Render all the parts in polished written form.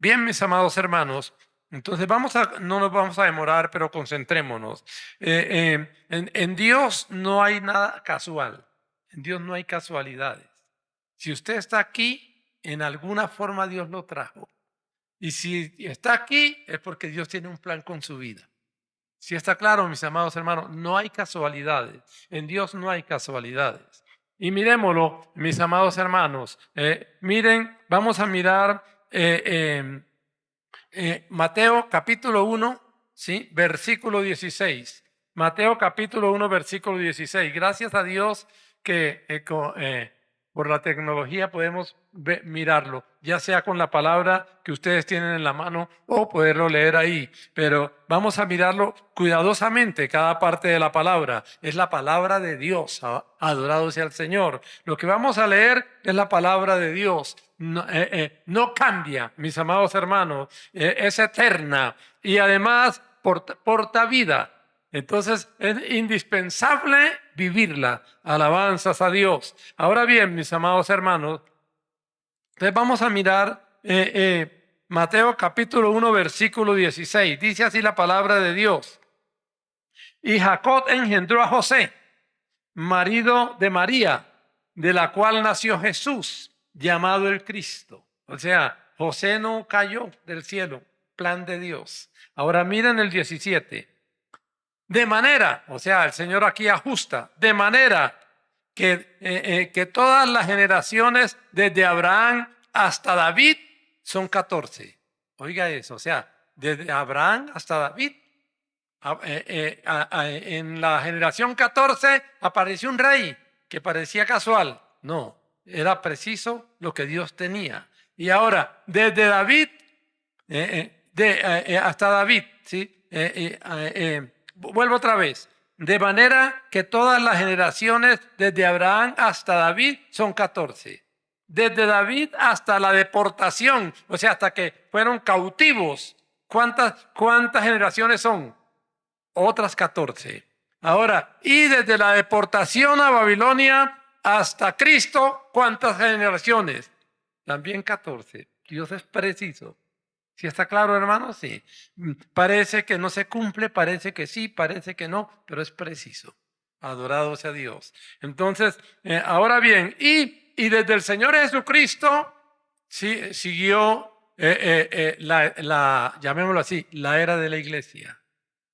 Bien, mis amados hermanos, entonces no nos vamos a demorar, pero concentrémonos. En Dios no hay nada casual. En Dios no hay casualidades. Si usted está aquí, en alguna forma Dios lo trajo. Y si está aquí, es porque Dios tiene un plan con su vida. Si está claro, mis amados hermanos, no hay casualidades. En Dios no hay casualidades. Y miremoslo, mis amados hermanos. Miren, vamos a mirar Mateo capítulo 1, ¿sí? Versículo 16. Mateo capítulo 1, versículo 16. Gracias a Dios que por la tecnología podemos mirarlo, ya sea con la palabra que ustedes tienen en la mano o poderlo leer ahí. Pero vamos a mirarlo cuidadosamente, cada parte de la palabra. Es la palabra de Dios, adorado sea el Señor. Lo que vamos a leer es la palabra de Dios. No cambia, mis amados hermanos, es eterna y además porta vida. Entonces es indispensable vivirla. Alabanzas a Dios. Ahora bien, mis amados hermanos, entonces vamos a mirar Mateo capítulo 1, versículo 16. Dice así la palabra de Dios. Y Jacob engendró a José, marido de María, de la cual nació Jesús, llamado el Cristo. O sea, José no cayó del cielo, plan de Dios. Ahora miren el 17. De manera, o sea, el Señor aquí ajusta, de manera que todas las generaciones desde Abraham hasta David son 14. Oiga eso, o sea, desde Abraham hasta David. En la generación 14 apareció un rey que parecía casual. No, era preciso lo que Dios tenía. Y ahora, desde David hasta David, ¿sí? Vuelvo otra vez. De manera que todas las generaciones desde Abraham hasta David son 14. Desde David hasta la deportación, o sea, hasta que fueron cautivos. ¿Cuántas generaciones son? Otras 14. Ahora, y desde la deportación a Babilonia hasta Cristo, ¿cuántas generaciones? También 14. Dios es preciso. ¿Sí está claro, hermano? Sí. Parece que no se cumple, parece que sí, parece que no, pero es preciso. Adorado sea Dios. Entonces, ahora bien, y desde el Señor Jesucristo sí, siguió llamémoslo así, la era de la iglesia,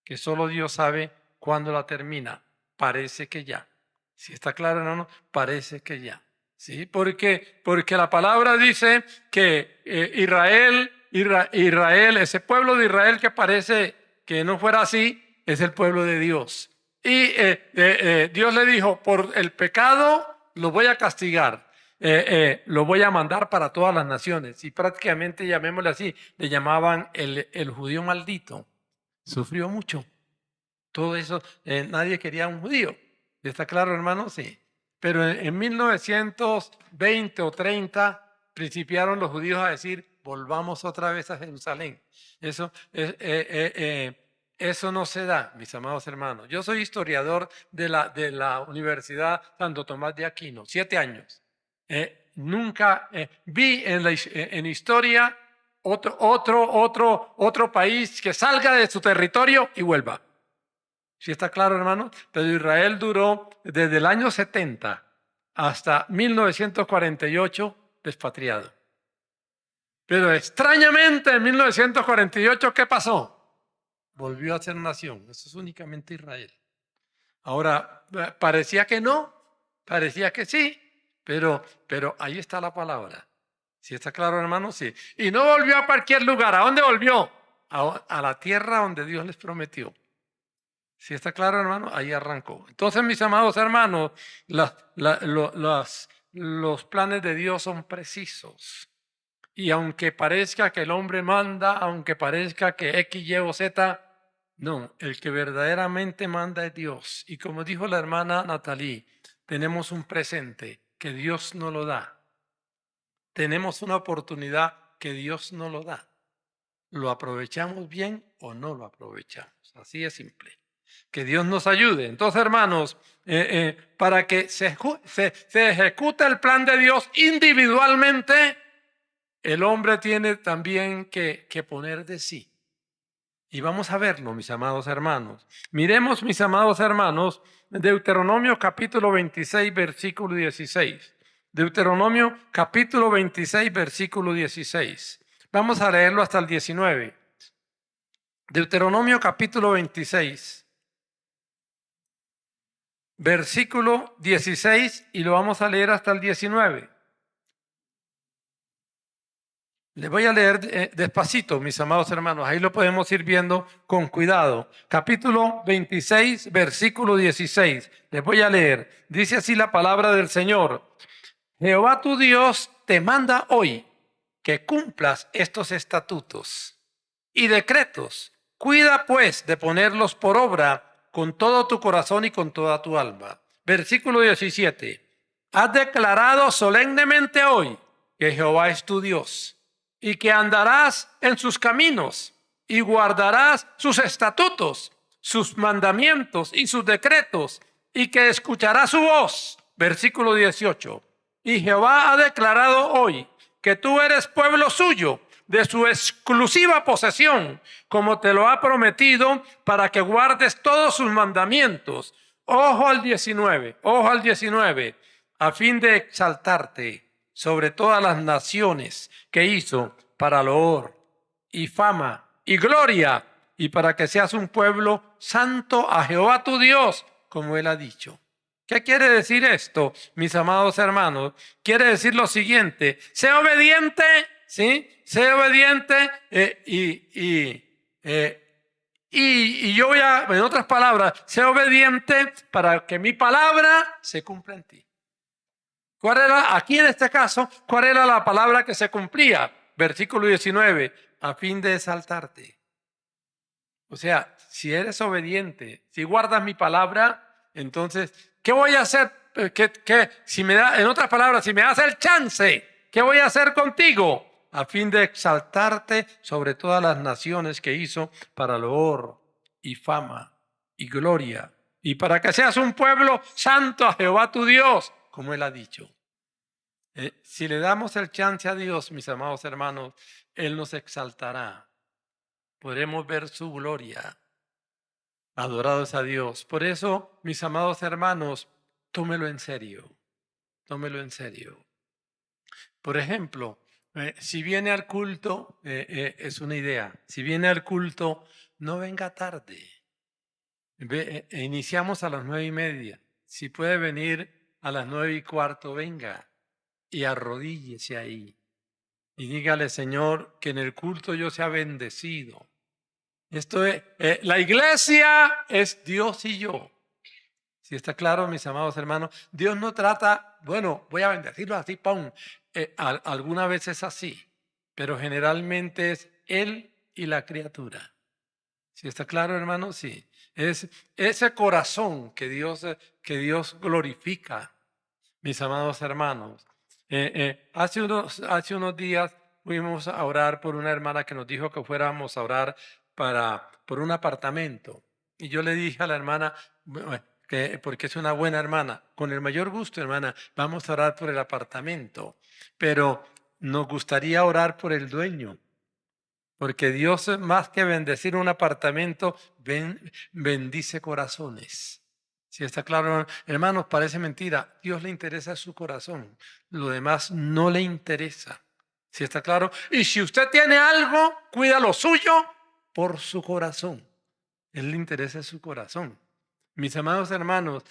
que solo Dios sabe cuándo la termina. Parece que ya. ¿Sí está claro, hermano? Parece que ya. ¿Sí? Porque la palabra dice que Israel, ese pueblo de Israel que parece que no fuera así, es el pueblo de Dios. Y Dios le dijo, por el pecado lo voy a castigar, lo voy a mandar para todas las naciones. Y prácticamente, llamémosle así, le llamaban el judío maldito. Sufrió mucho. Todo eso, nadie quería un judío. ¿Está claro, hermano? Sí. Pero en 1920 o 30 principiaron los judíos a decir, volvamos otra vez a Jerusalén. Eso no se da, mis amados hermanos. Yo soy historiador de la Universidad Santo Tomás de Aquino, 7 años. Nunca vi en historia otro país que salga de su territorio y vuelva. ¿Sí está claro, hermano? Pero Israel duró desde el año 70 hasta 1948 despatriado. Pero extrañamente en 1948, ¿qué pasó? Volvió a ser nación. Eso es únicamente Israel. Ahora, parecía que no, parecía que sí, pero ahí está la palabra. ¿Sí está claro, hermano? Sí. Y no volvió a cualquier lugar. ¿A dónde volvió? A la tierra donde Dios les prometió. ¿Sí está claro, hermano? Ahí arrancó. Entonces, mis amados hermanos, los planes de Dios son precisos. Y aunque parezca que el hombre manda, aunque parezca que X, Y o Z, no, el que verdaderamente manda es Dios. Y como dijo la hermana Natalie, tenemos un presente que Dios no lo da. Tenemos una oportunidad que Dios no lo da. ¿Lo aprovechamos bien o no lo aprovechamos? Así es simple. Que Dios nos ayude. Entonces, hermanos, para que se ejecute el plan de Dios individualmente, el hombre tiene también que poner de sí. Y vamos a verlo, mis amados hermanos. Miremos, mis amados hermanos, Deuteronomio capítulo 26, versículo 16. Deuteronomio capítulo 26, versículo 16. Vamos a leerlo hasta el 19. Deuteronomio capítulo 26, versículo 16, y lo vamos a leer hasta el 19. Les voy a leer despacito, mis amados hermanos. Ahí lo podemos ir viendo con cuidado. Capítulo 26, versículo 16. Les voy a leer. Dice así la palabra del Señor. Jehová tu Dios te manda hoy que cumplas estos estatutos y decretos. Cuida pues de ponerlos por obra con todo tu corazón y con toda tu alma. Versículo 17. Has declarado solemnemente hoy que Jehová es tu Dios, y que andarás en sus caminos y guardarás sus estatutos, sus mandamientos y sus decretos, y que escucharás su voz. Versículo 18. Y Jehová ha declarado hoy que tú eres pueblo suyo, de su exclusiva posesión, como te lo ha prometido, para que guardes todos sus mandamientos. Ojo al 19, ojo al 19, a fin de exaltarte sobre todas las naciones que hizo para loor y fama y gloria, y para que seas un pueblo santo a Jehová tu Dios, como él ha dicho. ¿Qué quiere decir esto, mis amados hermanos? Quiere decir lo siguiente: sé obediente, ¿sí? Sé obediente y yo voy a, en otras palabras, sé obediente para que mi palabra se cumpla en ti. ¿Cuál era, aquí en este caso, cuál era la palabra que se cumplía? Versículo 19, a fin de exaltarte. O sea, si eres obediente, si guardas mi palabra, entonces, ¿qué voy a hacer? Si me da, en otras palabras, si me das el chance, ¿qué voy a hacer contigo? A fin de exaltarte sobre todas las naciones que hizo para loor y fama y gloria, y para que seas un pueblo santo a Jehová tu Dios, como él ha dicho. Si le damos el chance a Dios, mis amados hermanos, él nos exaltará. Podremos ver su gloria. Adorados a Dios. Por eso, mis amados hermanos, tómelo en serio. Tómelo en serio. Por ejemplo, si viene al culto, es una idea. Si viene al culto, no venga tarde. Iniciamos a las 9:30. Si puede venir a las 9:15, venga y arrodíllese ahí. Y dígale, Señor, que en el culto yo sea bendecido. Esto es, la iglesia es Dios y yo. Si está claro, mis amados hermanos, Dios no trata, bueno, voy a bendecirlo así, ¡pum! Alguna vez es así, pero generalmente es Él y la criatura. Si está claro, hermano, sí. Es ese corazón que Dios glorifica, mis amados hermanos. Hace unos días fuimos a orar por una hermana que nos dijo que fuéramos a orar por un apartamento. Y yo le dije a la hermana, porque es una buena hermana, con el mayor gusto, hermana, vamos a orar por el apartamento, pero nos gustaría orar por el dueño, porque Dios, más que bendecir un apartamento, bendice corazones. Si está claro, hermanos, parece mentira. Dios le interesa su corazón. Lo demás no le interesa. Si está claro. Y si usted tiene algo, cuida lo suyo por su corazón. Él le interesa su corazón. Mis amados hermanos,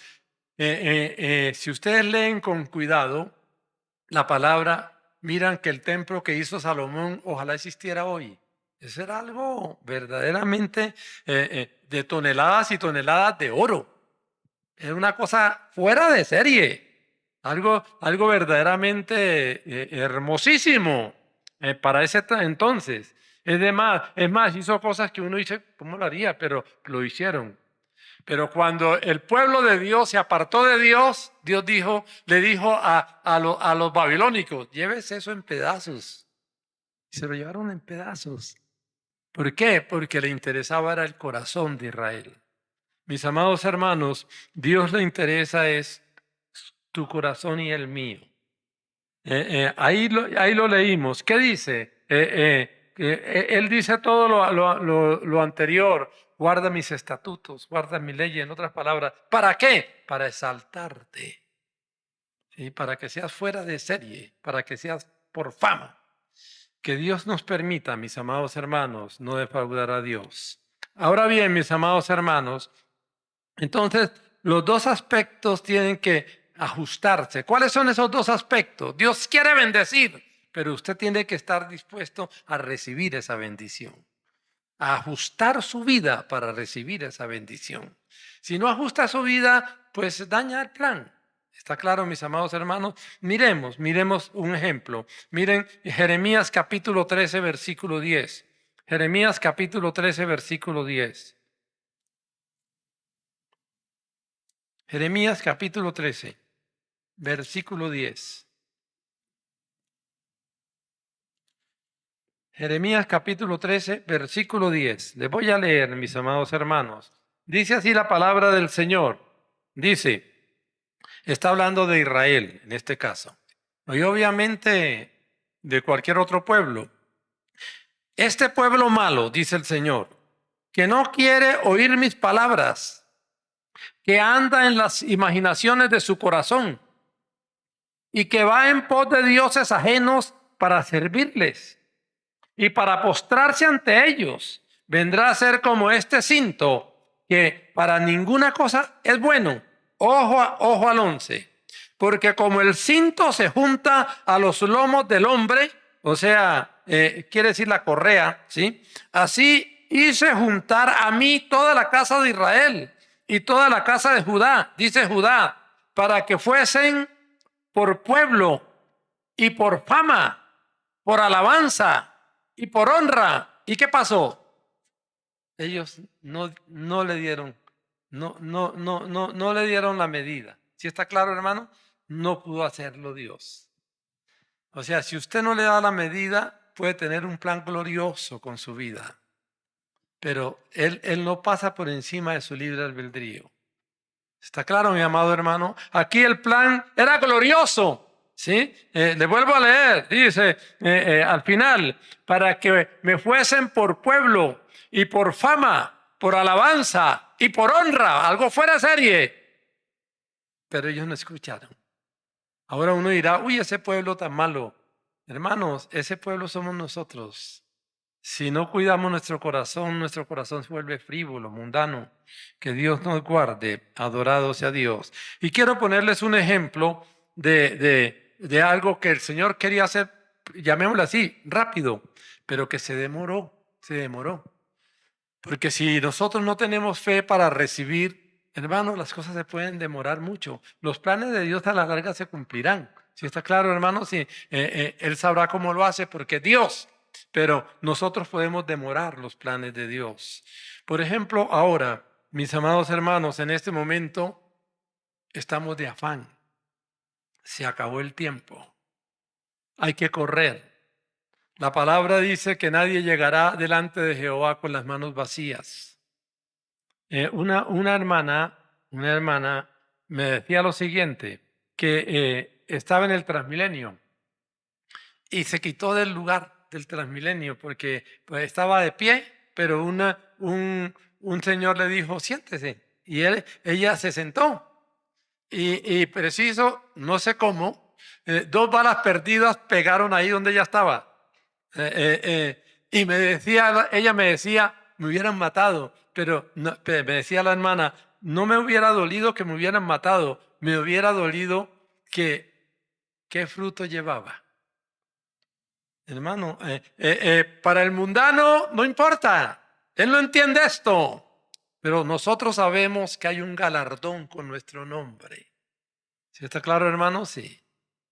si ustedes leen con cuidado la palabra, miran que el templo que hizo Salomón ojalá existiera hoy. Eso era algo verdaderamente de toneladas y toneladas de oro. Era una cosa fuera de serie, algo verdaderamente hermosísimo para ese entonces. Es más, hizo cosas que uno dice, ¿cómo lo haría? Pero lo hicieron. Pero cuando el pueblo de Dios se apartó de Dios, Dios le dijo a los babilónicos, llévese eso en pedazos. Y se lo llevaron en pedazos. ¿Por qué? Porque le interesaba era el corazón de Israel. Mis amados hermanos, Dios le interesa es tu corazón y el mío. Ahí lo leímos. ¿Qué dice? Él dice todo lo anterior. Guarda mis estatutos, guarda mi ley, en otras palabras. ¿Para qué? Para exaltarte. ¿Sí? Para que seas fuera de serie, para que seas por fama. Que Dios nos permita, mis amados hermanos, no defraudar a Dios. Ahora bien, mis amados hermanos, entonces los dos aspectos tienen que ajustarse. ¿Cuáles son esos dos aspectos? Dios quiere bendecir, pero usted tiene que estar dispuesto a recibir esa bendición, a ajustar su vida para recibir esa bendición. Si no ajusta su vida, pues daña el plan. ¿Está claro, mis amados hermanos? Miremos un ejemplo. Miren Jeremías capítulo 13, versículo 10. Jeremías capítulo 13, versículo 10. Jeremías capítulo 13, versículo 10. Jeremías capítulo 13, versículo 10. Les voy a leer, mis amados hermanos. Dice así la palabra del Señor. Dice, está hablando de Israel en este caso. Y obviamente de cualquier otro pueblo. Este pueblo malo, dice el Señor, que no quiere oír mis palabras, que anda en las imaginaciones de su corazón y que va en pos de dioses ajenos para servirles y para postrarse ante ellos, vendrá a ser como este cinto que para ninguna cosa es bueno. Ojo al 11. Porque como el cinto se junta a los lomos del hombre, o sea, quiere decir la correa, ¿sí? Así hice juntar a mí toda la casa de Israel y toda la casa de Judá, dice Judá, para que fuesen por pueblo y por fama, por alabanza y por honra. ¿Y qué pasó? Ellos no le dieron, no le dieron la medida. ¿Sí está claro, hermano? No pudo hacerlo Dios. O sea, si usted no le da la medida, puede tener un plan glorioso con su vida. Pero él no pasa por encima de su libre albedrío. ¿Está claro, mi amado hermano? Aquí el plan era glorioso. ¿Sí? Le vuelvo a leer, dice al final, para que me fuesen por pueblo y por fama, por alabanza y por honra, algo fuera de serie. Pero ellos no escucharon. Ahora uno dirá, uy, ese pueblo tan malo. Hermanos, ese pueblo somos nosotros. Si no cuidamos nuestro corazón se vuelve frívolo, mundano. Que Dios nos guarde, adorado sea Dios. Y quiero ponerles un ejemplo de algo que el Señor quería hacer, llamémoslo así, rápido, pero que se demoró. Porque si nosotros no tenemos fe para recibir, hermanos, las cosas se pueden demorar mucho. Los planes de Dios a la larga se cumplirán. ¿Sí está claro, hermanos? Sí, Él sabrá cómo lo hace porque Dios. Pero nosotros podemos demorar los planes de Dios. Por ejemplo, ahora, mis amados hermanos, en este momento estamos de afán. Se acabó el tiempo. Hay que correr. La palabra dice que nadie llegará delante de Jehová con las manos vacías. Una hermana me decía lo siguiente, que estaba en el Transmilenio y se quitó del lugar del Transmilenio porque pues, estaba de pie, pero un señor le dijo, siéntese. Y ella se sentó. Y preciso, no sé cómo, 2 balas perdidas pegaron ahí donde ella estaba. Y ella me decía, me hubieran matado, pero me decía la hermana, no me hubiera dolido que me hubieran matado, me hubiera dolido qué fruto llevaba. Hermano, para el mundano no importa, él no entiende esto, pero nosotros sabemos que hay un galardón con nuestro nombre. ¿Sí está claro, hermano? Sí.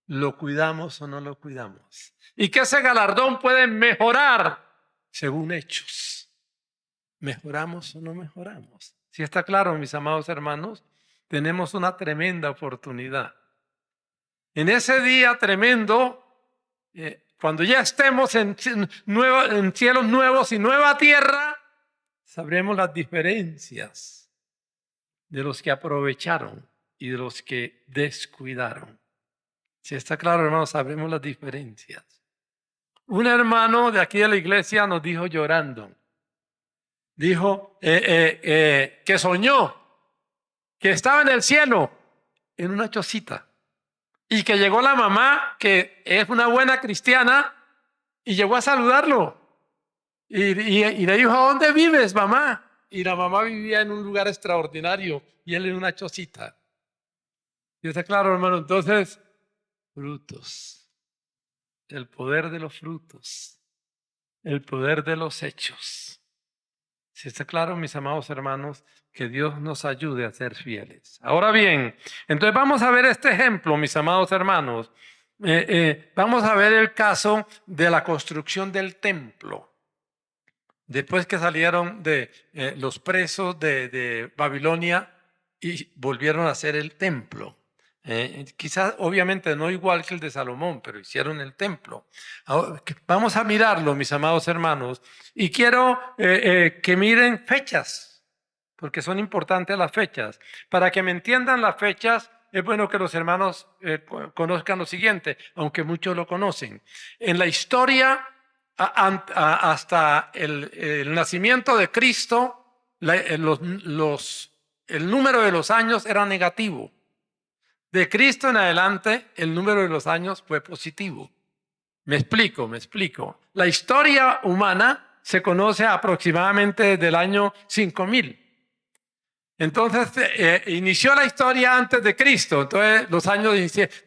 ¿Lo cuidamos o no lo cuidamos? Y que ese galardón puede mejorar según hechos. ¿Mejoramos o no mejoramos? ¿Sí está claro, mis amados hermanos? Tenemos una tremenda oportunidad. En ese día tremendo, cuando ya estemos en cielos nuevos y nueva tierra, sabremos las diferencias de los que aprovecharon y de los que descuidaron. Si está claro, hermanos, sabemos las diferencias. Un hermano de aquí de la iglesia nos dijo llorando, dijo que soñó que estaba en el cielo, en una chocita, y que llegó la mamá, que es una buena cristiana, y llegó a saludarlo. Y le dijo, ¿a dónde vives, mamá? Y la mamá vivía en un lugar extraordinario, y él en una chocita. ¿Y está claro, hermano? Entonces, frutos, el poder de los frutos, el poder de los hechos. Si está claro, mis amados hermanos, que Dios nos ayude a ser fieles. Ahora bien, entonces vamos a ver este ejemplo, mis amados hermanos. Vamos a ver el caso de la construcción del templo. Después que salieron de los presos de Babilonia y volvieron a hacer el templo. Quizás obviamente no igual que el de Salomón, pero hicieron el templo. Ahora, vamos a mirarlo, mis amados hermanos, y quiero que miren fechas, porque son importantes las fechas. Para que me entiendan las fechas, es bueno que los hermanos conozcan lo siguiente, aunque muchos lo conocen. En la historia, hasta el nacimiento de Cristo, el número de los años era negativo. De Cristo en adelante, el número de los años fue positivo. Me explico. La historia humana se conoce aproximadamente desde el año 5000. Entonces, inició la historia antes de Cristo. Entonces, los años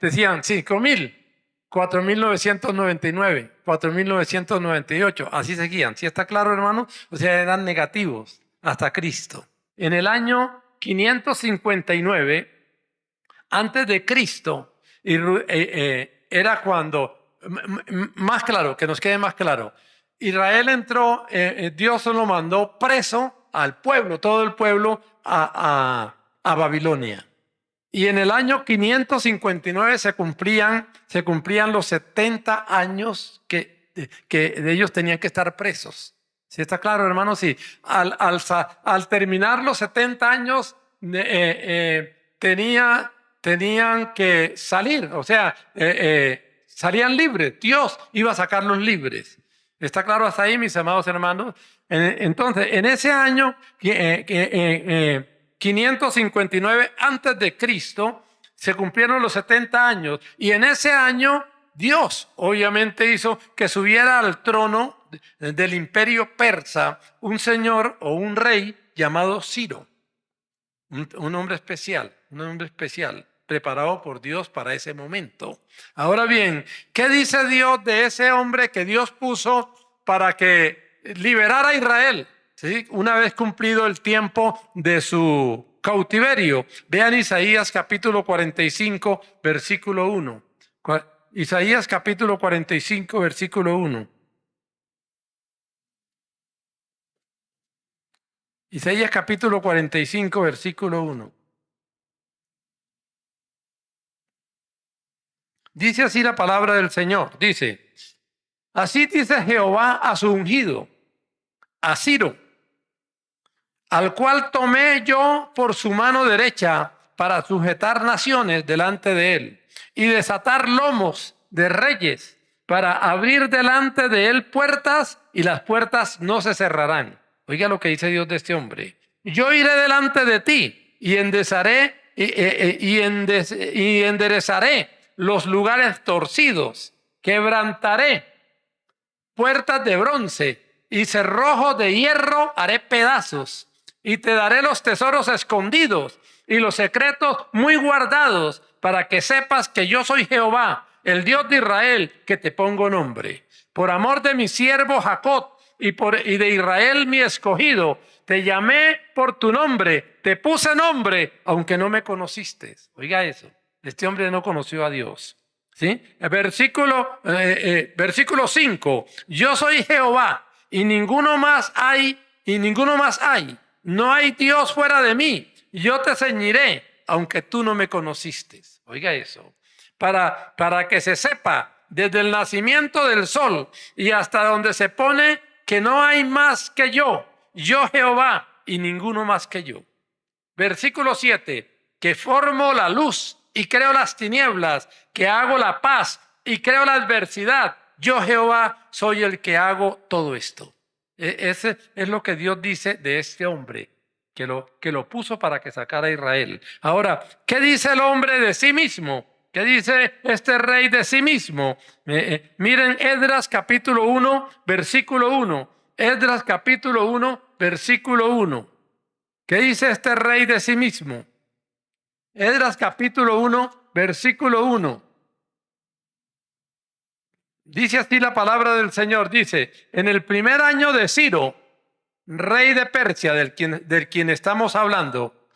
decían 5000, 4999, 4998. Así seguían. ¿Sí está claro, hermano? O sea, eran negativos hasta Cristo. En el año 559, antes de Cristo, era cuando, más claro, que nos quede más claro, Israel entró, Dios lo mandó preso al pueblo, todo el pueblo, a Babilonia. Y en el año 559 se cumplían los 70 años que de ellos tenían que estar presos. ¿Sí está claro, hermano? Sí. Al terminar los 70 años, tenían que salir, o sea, salían libres. Dios iba a sacarlos libres. ¿Está claro hasta ahí, mis amados hermanos? Entonces, en ese año 559 antes de Cristo, se cumplieron los 70 años. Y en ese año, Dios obviamente hizo que subiera al trono del imperio persa un señor o un rey llamado Ciro. Un hombre especial, preparado por Dios para ese momento. Ahora bien, ¿qué dice Dios de ese hombre que Dios puso para que liberara a Israel? ¿Sí? Una vez cumplido el tiempo de su cautiverio. Vean Isaías capítulo 45, versículo 1. Isaías capítulo 45, versículo 1. Isaías capítulo 45, versículo 1. Dice así la palabra del Señor. Dice, así dice Jehová a su ungido, a Ciro, al cual tomé yo por su mano derecha para sujetar naciones delante de él y desatar lomos de reyes para abrir delante de él puertas y las puertas no se cerrarán. Oiga lo que dice Dios de este hombre. Yo iré delante de ti y enderezaré los lugares torcidos, quebrantaré puertas de bronce y cerrojos de hierro haré pedazos, y te daré los tesoros escondidos y los secretos muy guardados, para que sepas que yo soy Jehová, el Dios de Israel, que te pongo nombre. Por amor de mi siervo Jacob y de Israel mi escogido, te llamé por tu nombre, te puse nombre, aunque no me conociste. Oiga eso, este hombre no conoció a Dios. ¿Sí? Versículo 5, yo soy Jehová y ninguno más hay, no hay Dios fuera de mí, yo te ceñiré, aunque tú no me conociste. Oiga eso, para que se sepa desde el nacimiento del sol y hasta donde se pone que no hay más que yo Jehová y ninguno más que yo. Versículo 7, que formo la luz y creo las tinieblas, que hago la paz y creo la adversidad. Yo, Jehová, soy el que hago todo esto. Ese es lo que Dios dice de este hombre, que lo puso para que sacara a Israel. Ahora, ¿qué dice el hombre de sí mismo? ¿Qué dice este rey de sí mismo? Miren Esdras capítulo 1, versículo 1. Esdras capítulo 1, versículo 1. ¿Qué dice este rey de sí mismo? Esdras capítulo 1, versículo 1. Dice así la palabra del Señor. Dice, en el primer año de Ciro, rey de Persia, del quien estamos hablando,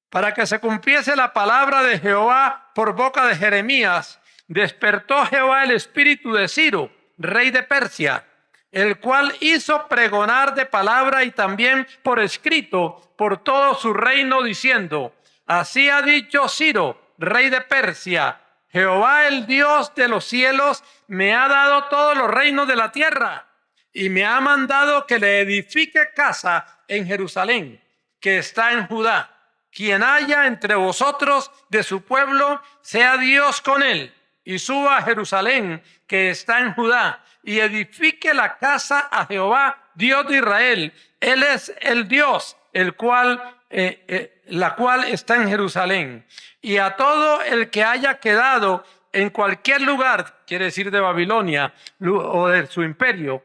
para que se cumpliese la palabra de Jehová por boca de Jeremías, despertó Jehová el espíritu de Ciro, rey de Persia, el cual hizo pregonar de palabra y también por escrito por todo su reino, diciendo, así ha dicho Ciro, rey de Persia, Jehová el Dios de los cielos me ha dado todos los reinos de la tierra y me ha mandado que le edifique casa en Jerusalén, que está en Judá. Quien haya entre vosotros de su pueblo, sea Dios con él, y suba a Jerusalén, que está en Judá, y edifique la casa a Jehová, Dios de Israel. Él es el Dios, la cual está en Jerusalén. Y a todo el que haya quedado en cualquier lugar, quiere decir de Babilonia o de su imperio,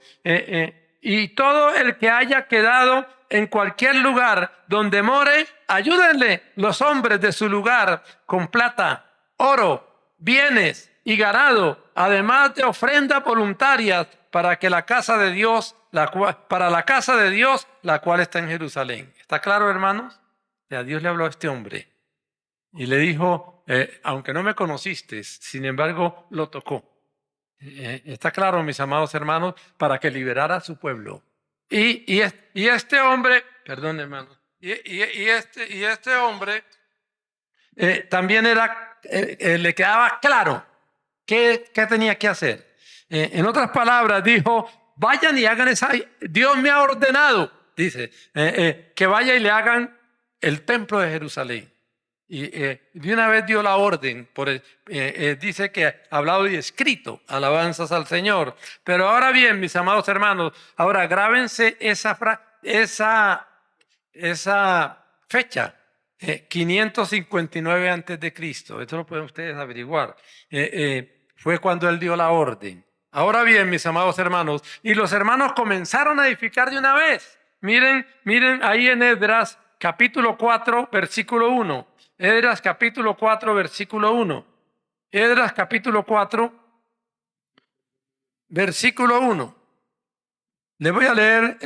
y todo el que haya quedado en cualquier lugar donde more, ayúdenle los hombres de su lugar con plata, oro, bienes y ganado, además de ofrendas voluntarias para que la casa de Dios, para la casa de Dios, la cual está en Jerusalén. ¿Está claro, hermanos? A Dios le habló a este hombre y le dijo, aunque no me conociste, sin embargo lo tocó. Está claro, mis amados hermanos, para que liberara a su pueblo. Y este hombre, perdón, hermano, y este hombre también le quedaba claro qué tenía que hacer. En otras palabras, dijo, vayan y hagan esa, Dios me ha ordenado, dice, que vaya y le hagan el templo de Jerusalén. Y de una vez dio la orden, dice que ha hablado y escrito alabanzas al Señor. Pero ahora bien, mis amados hermanos, ahora grábense esa fecha, 559 antes de Cristo. Esto lo pueden ustedes averiguar. Fue cuando él dio la orden. Ahora bien, mis amados hermanos, y los hermanos comenzaron a edificar de una vez. Miren ahí en Esdras capítulo 4, versículo 1. Esdras capítulo 4, versículo 1. Esdras capítulo 4, versículo 1. Le voy a leer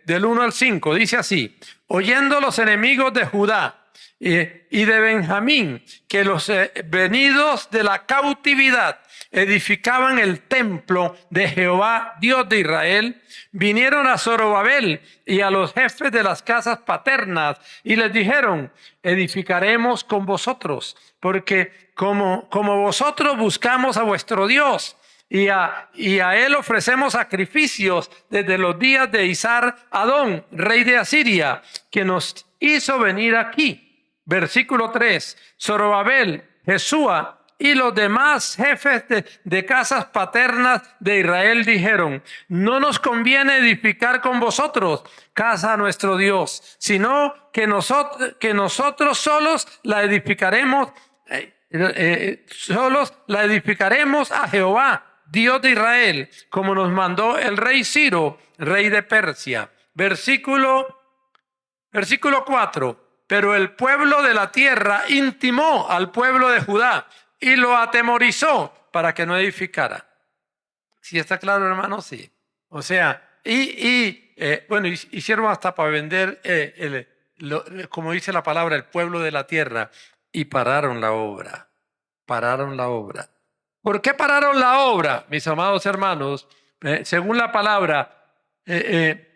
del 1 al 5. Dice así, oyendo los enemigos de Judá y de Benjamín que los venidos de la cautividad edificaban el templo de Jehová, Dios de Israel, vinieron a Zorobabel y a los jefes de las casas paternas y les dijeron, edificaremos con vosotros, porque como vosotros buscamos a vuestro Dios, y a él ofrecemos sacrificios desde los días de Isar-Adón, rey de Asiria, que nos hizo venir aquí. Versículo 3, Zorobabel, Jesúa y los demás jefes de casas paternas de Israel dijeron, no nos conviene edificar con vosotros casa a nuestro Dios, sino que nosotros solos la edificaremos, a Jehová, Dios de Israel, como nos mandó el rey Ciro, rey de Persia. Versículo 4. Pero el pueblo de la tierra intimó al pueblo de Judá y lo atemorizó para que no edificara. ¿Sí está claro, hermano? Sí. O sea, bueno, hicieron hasta para vender, como dice la palabra, el pueblo de la tierra, y pararon la obra. Pararon la obra. ¿Por qué pararon la obra, mis amados hermanos? Según la palabra,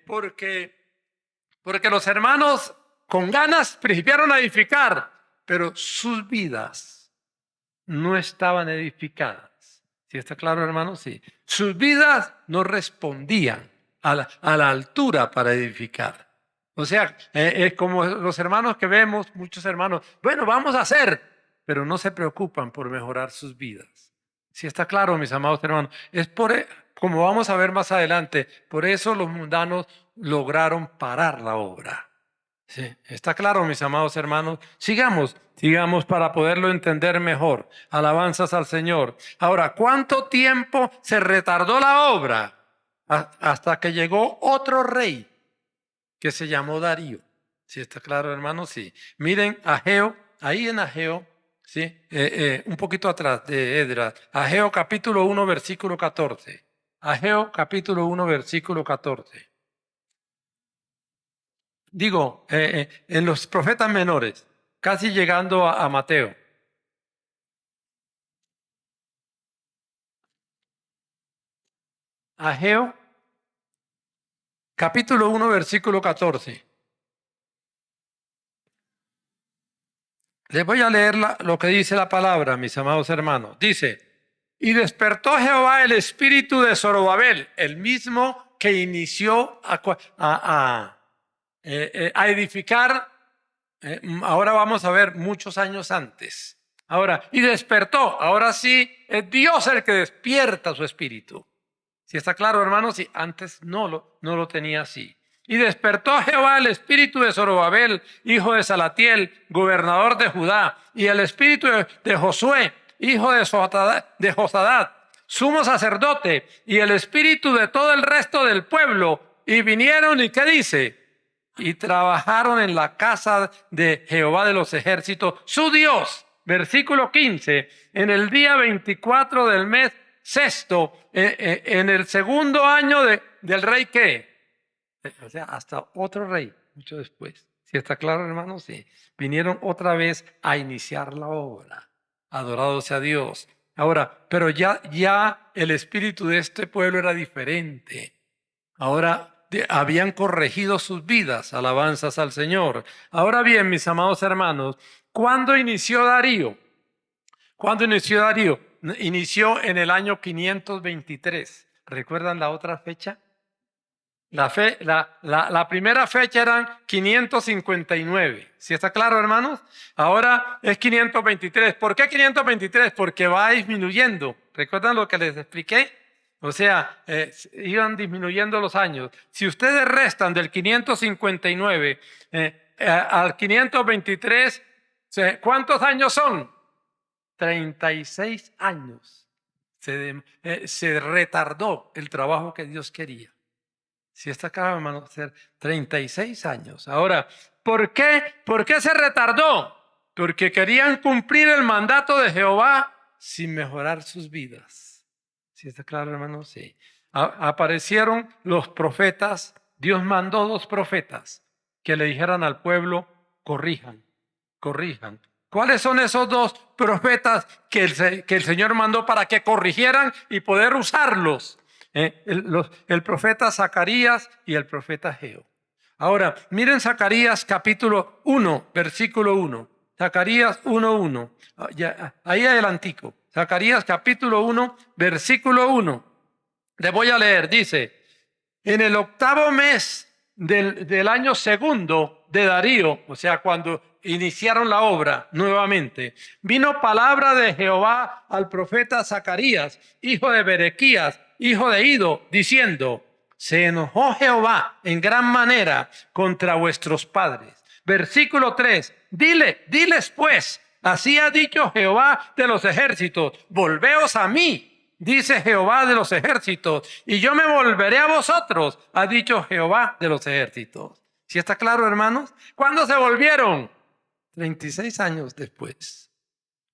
porque los hermanos con ganas principiaron a edificar, pero sus vidas no estaban edificadas. ¿Sí está claro, hermanos? Sí. Sus vidas no respondían a la altura para edificar. O sea, como los hermanos que vemos, muchos hermanos, bueno, vamos a hacer. pero no se preocupan por mejorar sus vidas. ¿Sí está claro, mis amados hermanos? Como vamos a ver más adelante, por eso los mundanos lograron parar la obra. Sí, está claro, mis amados hermanos. Sigamos para poderlo entender mejor. Alabanzas al Señor. Ahora, ¿cuánto tiempo se retardó la obra? Hasta que llegó otro rey que se llamó Darío. ¿Sí está claro, hermanos? Sí. Miren, Ageo, ahí en Ageo, ¿sí? Un poquito atrás de Esdras. Ageo capítulo 1, versículo 14. Ageo capítulo 1, versículo 14. Digo, en los profetas menores, casi llegando a Mateo. Ageo, capítulo 1, versículo 14. Les voy a leer lo que dice la palabra, mis amados hermanos. Dice, y despertó Jehová el espíritu de Zorobabel, el mismo que inició a edificar. Ahora vamos a ver muchos años antes. Ahora, y despertó. Ahora sí, es Dios el que despierta su espíritu. ¿Sí está claro, hermanos? Si antes no lo tenía así. Y despertó Jehová el espíritu de Zorobabel, hijo de Salatiel, gobernador de Judá, y el espíritu de Josué, hijo de Josadad, sumo sacerdote, y el espíritu de todo el resto del pueblo. Y vinieron, ¿y qué dice? Y trabajaron en la casa de Jehová de los ejércitos, su Dios. Versículo 15, en el día 24 del mes sexto, en el segundo año del rey ¿qué? O sea, hasta otro rey, mucho después. ¿Sí está claro, hermanos? Sí. Vinieron otra vez a iniciar la obra. Adorado sea Dios. Ahora, pero ya el espíritu de este pueblo era diferente. Ahora habían corregido sus vidas, alabanzas al Señor. Ahora bien, mis amados hermanos, ¿cuándo inició Darío? ¿Cuándo inició Darío? Inició en el año 523. ¿Recuerdan la otra fecha? La primera fecha eran 559. ¿Sí está claro, hermanos? Ahora es 523. ¿Por qué 523? Porque va disminuyendo. ¿Recuerdan lo que les expliqué? O sea, iban disminuyendo los años. Si ustedes restan del 559 al 523, ¿cuántos años son? 36 años. Se retardó el trabajo que Dios quería. Si está claro, hermano, 36 años. Ahora, ¿por qué se retardó? Porque querían cumplir el mandato de Jehová sin mejorar sus vidas. Si está claro, hermano, sí. Aparecieron los profetas. Dios mandó 2 profetas que le dijeran al pueblo, corrijan. ¿Cuáles son esos 2 profetas que el Señor mandó para que corrigieran y poder usarlos? El profeta Zacarías y el profeta Ageo. Ahora, miren Zacarías capítulo 1, versículo 1. Zacarías 1:1. Ahí adelantico. Zacarías capítulo 1, versículo 1. Le voy a leer. Dice, en el 8º mes del año segundo de Darío, o sea, cuando iniciaron la obra nuevamente, vino palabra de Jehová al profeta Zacarías, hijo de Berequías, hijo de Ido, diciendo, se enojó Jehová en gran manera contra vuestros padres. Versículo 3, diles pues, así ha dicho Jehová de los ejércitos, volveos a mí, dice Jehová de los ejércitos, y yo me volveré a vosotros, ha dicho Jehová de los ejércitos. ¿Sí está claro, hermanos? ¿Cuándo se volvieron? 36 años después.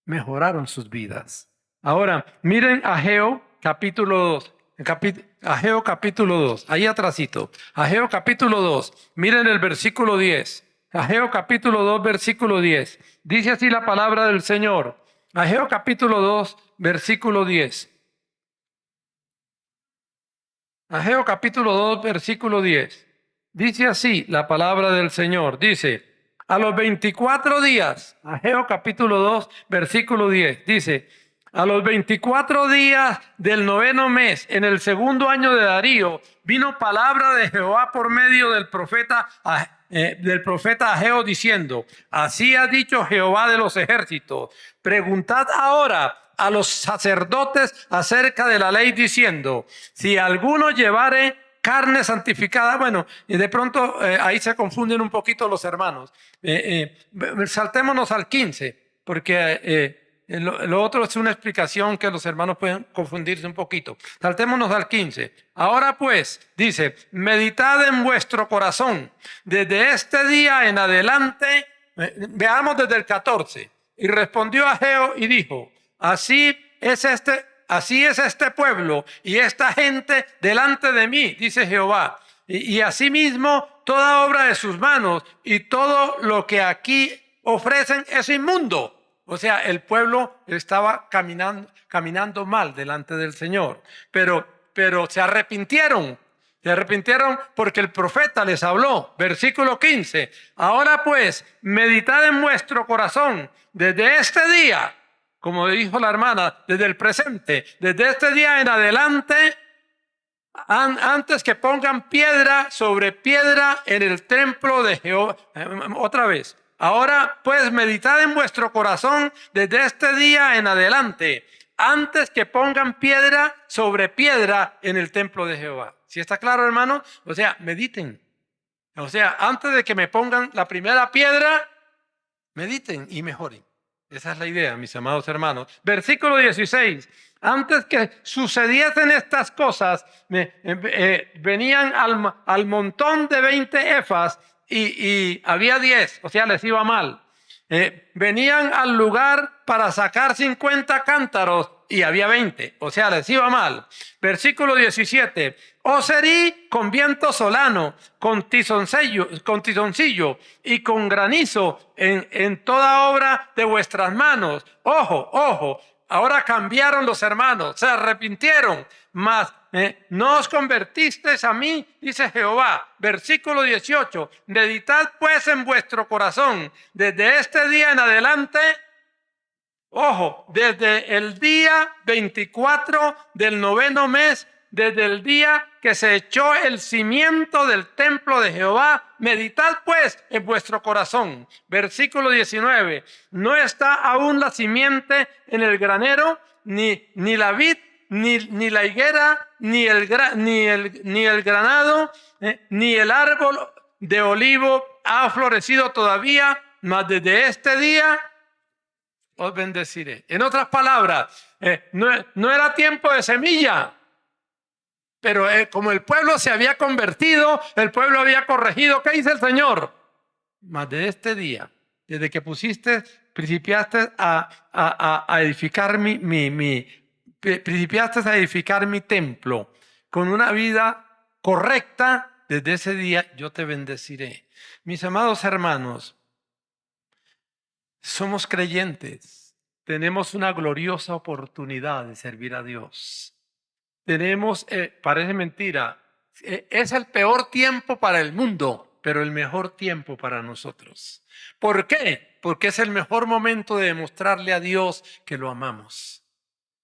Mejoraron sus vidas. Ahora, miren Ageo capítulo 2. Ageo capítulo 2, ahí atrásito. Ageo capítulo 2, miren el versículo 10. Ageo capítulo 2, versículo 10. Dice así la palabra del Señor. Ageo capítulo 2, versículo 10. Ageo capítulo 2, versículo 10. Dice así la palabra del Señor. Dice, a los 24 días, Ageo capítulo 2, versículo 10. Dice, a los 24 días del 9º mes, en el segundo año de Darío, vino palabra de Jehová por medio del profeta del profeta Ageo diciendo: así ha dicho Jehová de los ejércitos, preguntad ahora a los sacerdotes acerca de la ley diciendo: si alguno llevare carne santificada. Bueno, y de pronto ahí se confunden un poquito los hermanos. Saltémonos al 15, porque lo otro es una explicación que los hermanos pueden confundirse un poquito. Saltémonos al 15. Ahora pues, dice: meditad en vuestro corazón desde este día en adelante. Veamos desde el 14. Y respondió Ageo y dijo: así es este pueblo y esta gente delante de mí, dice Jehová. Y asimismo toda obra de sus manos y todo lo que aquí ofrecen es inmundo. O sea, el pueblo estaba caminando mal delante del Señor, pero se arrepintieron. Se arrepintieron porque el profeta les habló. Versículo 15. Ahora pues, meditad en vuestro corazón desde este día, como dijo la hermana, desde el presente, desde este día en adelante, antes que pongan piedra sobre piedra en el templo de Jehová. Otra vez. Ahora pues meditad en vuestro corazón desde este día en adelante, antes que pongan piedra sobre piedra en el templo de Jehová. ¿Sí está claro, hermano? O sea, mediten. O sea, antes de que me pongan la primera piedra, mediten y mejoren. Esa es la idea, mis amados hermanos. Versículo 16. Antes que sucediesen estas cosas, venían al montón de 20 efas y había 10, o sea, les iba mal. Venían al lugar para sacar 50 cántaros y había 20, o sea, les iba mal. Versículo 17. Os herí con viento solano, con tizoncillo y con granizo en toda obra de vuestras manos. Ojo, ojo, ahora cambiaron los hermanos, se arrepintieron, mas no os convertisteis a mí, dice Jehová. Versículo 18. Meditad pues en vuestro corazón desde este día en adelante. Ojo, desde el día 24 del 9º mes, desde el día que se echó el cimiento del templo de Jehová, meditad pues en vuestro corazón. Versículo 19. No está aún la simiente en el granero, ni la vid, ni la higuera, ni el granado, ni el árbol de olivo ha florecido todavía, mas desde este día os bendeciré. En otras palabras, no era tiempo de semilla, pero como el pueblo se había convertido, el pueblo había corregido. ¿Qué dice el Señor? Mas de este día, desde que principiaste a edificar principiaste a edificar mi templo con una vida correcta, desde ese día yo te bendeciré. Mis amados hermanos, somos creyentes, tenemos una gloriosa oportunidad de servir a Dios. Tenemos, parece mentira, es el peor tiempo para el mundo, pero el mejor tiempo para nosotros. ¿Por qué? Porque es el mejor momento de demostrarle a Dios que lo amamos.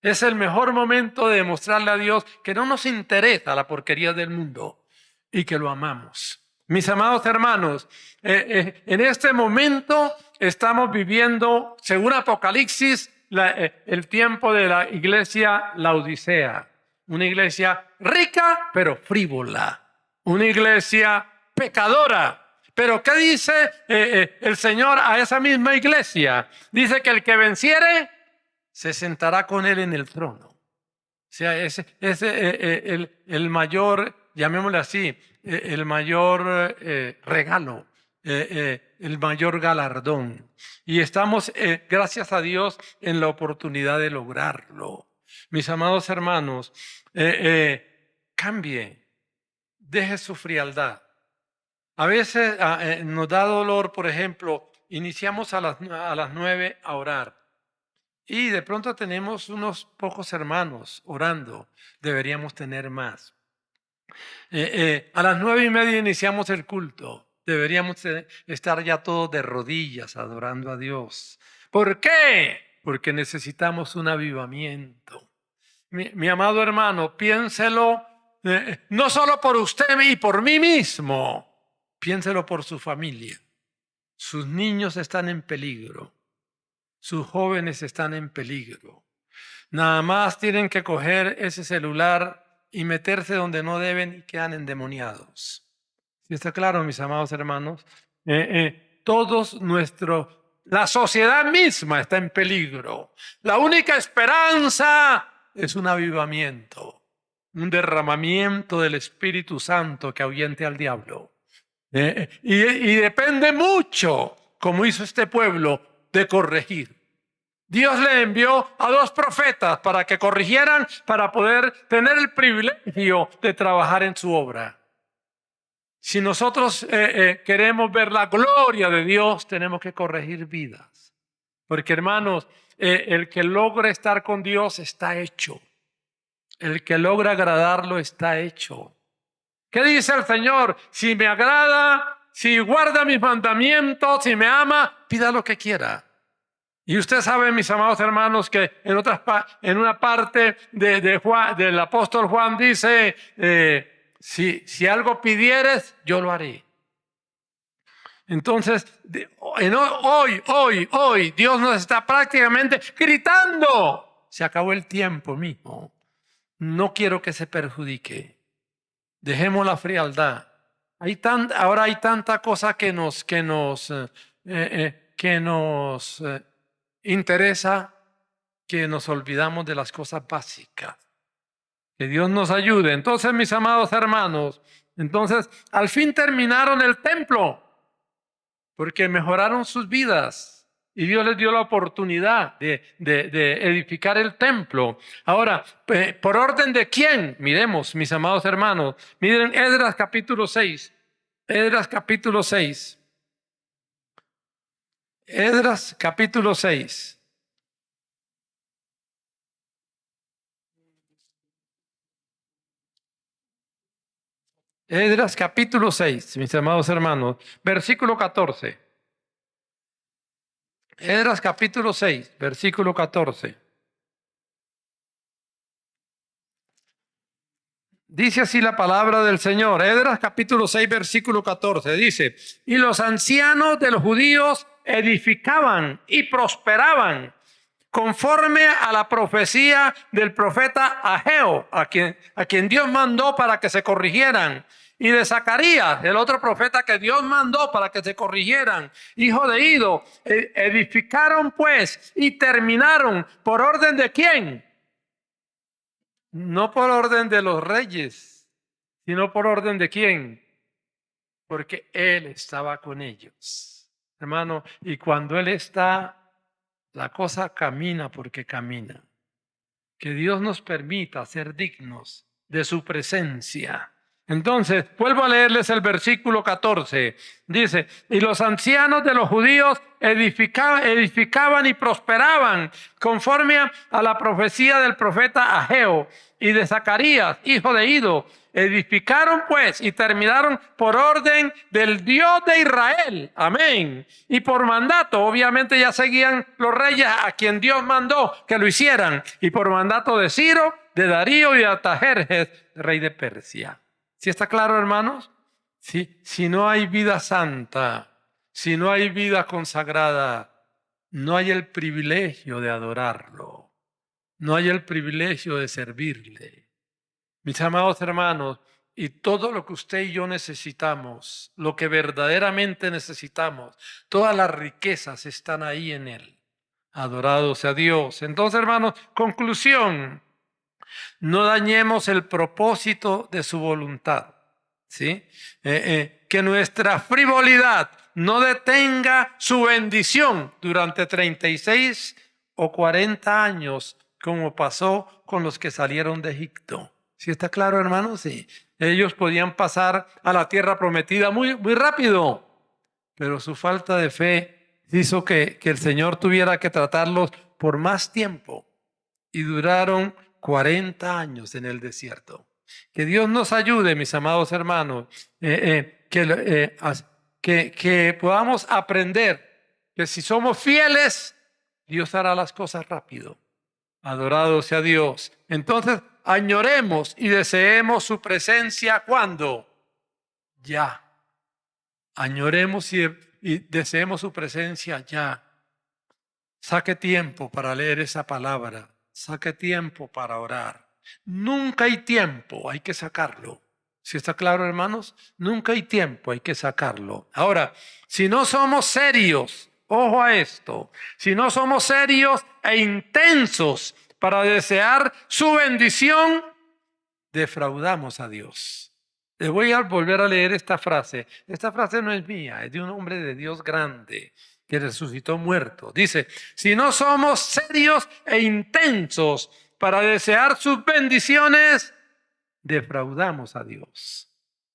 Es el mejor momento de demostrarle a Dios que no nos interesa la porquería del mundo y que lo amamos. Mis amados hermanos, en este momento estamos viviendo, según Apocalipsis, el tiempo de la iglesia Laodicea. Una iglesia rica, pero frívola. Una iglesia pecadora. Pero ¿qué dice el Señor a esa misma iglesia? Dice que el que venciere se sentará con él en el trono. O sea, es el mayor, llamémosle así, el mayor regalo, el mayor galardón. Y estamos, gracias a Dios, en la oportunidad de lograrlo. Mis amados hermanos, cambie, deje su frialdad. A veces nos da dolor, por ejemplo, iniciamos a las 9 a orar y de pronto tenemos unos pocos hermanos orando, deberíamos tener más. A las 9:30 iniciamos el culto, deberíamos estar ya todos de rodillas adorando a Dios. ¿Por qué? Porque necesitamos un avivamiento. Mi amado hermano, piénselo, no solo por usted y por mí mismo, Piénselo por su familia. Sus niños están en peligro. Sus jóvenes están en peligro. Nada más tienen que coger ese celular y meterse donde no deben y quedan endemoniados. ¿Sí está claro, mis amados hermanos? La sociedad misma está en peligro. La única esperanza es un avivamiento, un derramamiento del Espíritu Santo que ahuyente al diablo. Y depende mucho, como hizo este pueblo, de corregir. Dios le envió a 2 profetas para que corrigieran, para poder tener el privilegio de trabajar en su obra. Si nosotros queremos ver la gloria de Dios, tenemos que corregir vidas. Porque, hermanos, el que logra estar con Dios está hecho. El que logra agradarlo está hecho. ¿Qué dice el Señor? Si me agrada, si guarda mis mandamientos, si me ama, pida lo que quiera. Y usted sabe, mis amados hermanos, que en una parte del apóstol Juan dice, si algo pidieres, yo lo haré. Entonces, hoy, Dios nos está prácticamente gritando. Se acabó el tiempo, mijo. No quiero que se perjudique. Dejemos la frialdad. Ahora hay tanta cosa que nos interesa, que nos olvidamos de las cosas básicas. Que Dios nos ayude. Entonces, mis amados hermanos, al fin terminaron el templo, porque mejoraron sus vidas. Y Dios les dio la oportunidad de edificar el templo. Ahora, ¿por orden de quién? Miremos, mis amados hermanos. Miren Esdras capítulo 6. Esdras capítulo 6. Esdras capítulo 6. Esdras capítulo 6, mis amados hermanos. Versículo 14. Esdras capítulo 6, versículo 14. Dice así la palabra del Señor. Esdras capítulo 6, versículo 14. Dice, y los ancianos de los judíos edificaban y prosperaban conforme a la profecía del profeta Ageo, a quien Dios mandó para que se corrigieran, y de Zacarías, el otro profeta que Dios mandó para que se corrigieran, hijo de Ido. Edificaron pues y terminaron. ¿Por orden de quién? No por orden de los reyes, sino por orden de quién. Porque Él estaba con ellos, hermano, y cuando Él está, la cosa camina porque camina. Que Dios nos permita ser dignos de su presencia. Entonces, vuelvo a leerles el versículo 14. Dice, y los ancianos de los judíos edificaban y prosperaban conforme a la profecía del profeta Ageo y de Zacarías, hijo de Ido. Edificaron pues y terminaron por orden del Dios de Israel. Amén. Y por mandato, obviamente ya seguían los reyes a quien Dios mandó que lo hicieran. Y por mandato de Ciro, de Darío y de Artajerjes, rey de Persia. ¿Sí está claro, hermanos? ¿Sí? Si no hay vida santa, si no hay vida consagrada, no hay el privilegio de adorarlo. No hay el privilegio de servirle. Mis amados hermanos, y todo lo que usted y yo necesitamos, lo que verdaderamente necesitamos, todas las riquezas están ahí en Él. Adorado sea Dios. Entonces, hermanos, conclusión, no dañemos el propósito de su voluntad, ¿sí? Que nuestra frivolidad no detenga su bendición durante 36 o 40 años, como pasó con los que salieron de Egipto. ¿Sí está claro, hermanos? Sí. Ellos podían pasar a la tierra prometida muy, muy rápido, pero su falta de fe hizo que el Señor tuviera que tratarlos por más tiempo y duraron 40 años en el desierto. Que Dios nos ayude, mis amados hermanos, que podamos aprender que si somos fieles, Dios hará las cosas rápido. Adorado sea Dios. Entonces, añoremos y deseemos su presencia. ¿Cuándo? Ya. Añoremos y deseemos su presencia ya. Saque tiempo para leer esa palabra. Saque tiempo para orar. Nunca hay tiempo, hay que sacarlo. ¿Sí está claro, hermanos? Nunca hay tiempo, hay que sacarlo. Ahora, si no somos serios, ojo a esto, si no somos serios e intensos para desear su bendición, defraudamos a Dios. Les voy a volver a leer esta frase. Esta frase no es mía, es de un hombre de Dios grande que resucitó muerto. Dice, si no somos serios e intensos para desear sus bendiciones, defraudamos a Dios.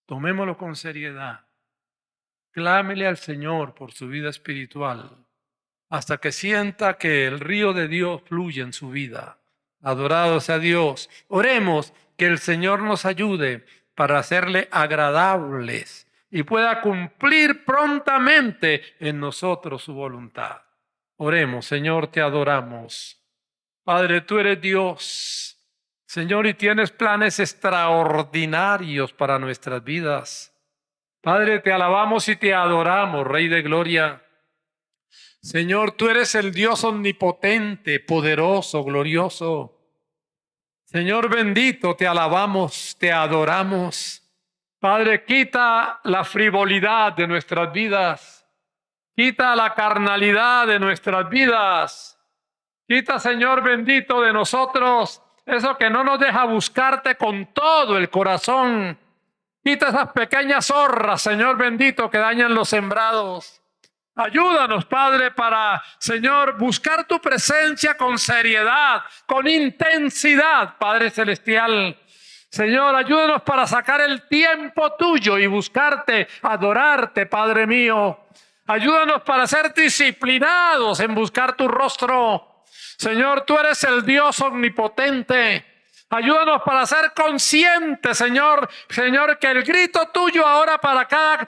Tomémoslo con seriedad. Clámele al Señor por su vida espiritual hasta que sienta que el río de Dios fluye en su vida. Adorado sea Dios. Oremos que el Señor nos ayude para hacerle agradables y pueda cumplir prontamente en nosotros su voluntad. Oremos, Señor, te adoramos. Padre, tú eres Dios, Señor, y tienes planes extraordinarios para nuestras vidas. Padre, te alabamos y te adoramos, Rey de Gloria. Señor, tú eres el Dios omnipotente, poderoso, glorioso. Señor bendito, te alabamos, te adoramos. Padre, quita la frivolidad de nuestras vidas. Quita la carnalidad de nuestras vidas. Quita, Señor bendito, de nosotros eso que no nos deja buscarte con todo el corazón. Quita esas pequeñas zorras, Señor bendito, que dañan los sembrados. Ayúdanos, Padre, para, Señor, buscar tu presencia con seriedad, con intensidad, Padre Celestial. Señor, ayúdanos para sacar el tiempo tuyo y buscarte, adorarte, Padre mío. Ayúdanos para ser disciplinados en buscar tu rostro. Señor, tú eres el Dios omnipotente. Ayúdanos para ser conscientes, Señor, que el grito tuyo ahora para cada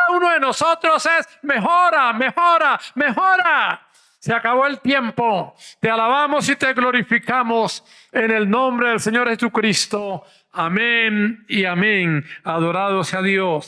uno de nosotros es mejora, mejora, mejora. Se acabó el tiempo. Te alabamos y te glorificamos en el nombre del Señor Jesucristo. Amén y amén. Adorado sea Dios.